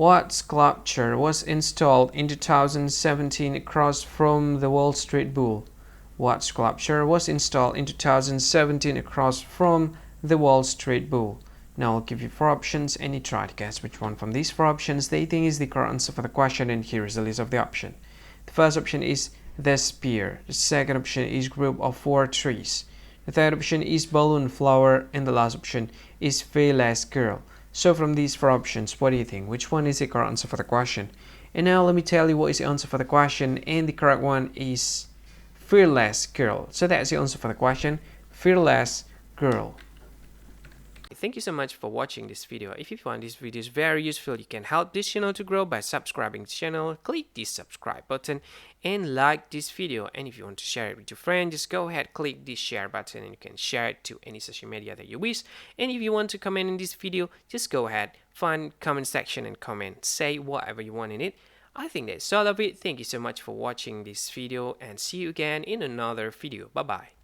What sculpture was installed in 2017 across from the Wall Street Bull? What sculpture was installed in 2017 across from the Wall Street Bull? Now I'll give you 4 options and you try to guess which one from these 4 options they think is the correct answer for the question, and here is the list of the option. The first option is the spear. The second option is group of 4 trees. The third option is balloon flower, and the last option is fearless girl. So from these 4 options, what do you think? Which one is the correct answer for the question? And now let me tell you what is the answer for the question, and the correct one is fearless girl. So that's the answer for the question, fearless girl. Thank you so much for watching this video. If you find this video very useful, you can help this channel to grow by subscribing to the channel. Click the subscribe button and like this video. And if you want to share it with your friend, just go ahead, click the share button, and you can share it to any social media that you wish. And if you want to comment in this video, just go ahead, find comment section and comment, say whatever you want in it. I think that's all of it. Thank you so much for watching this video, and see you again in another video. Bye bye.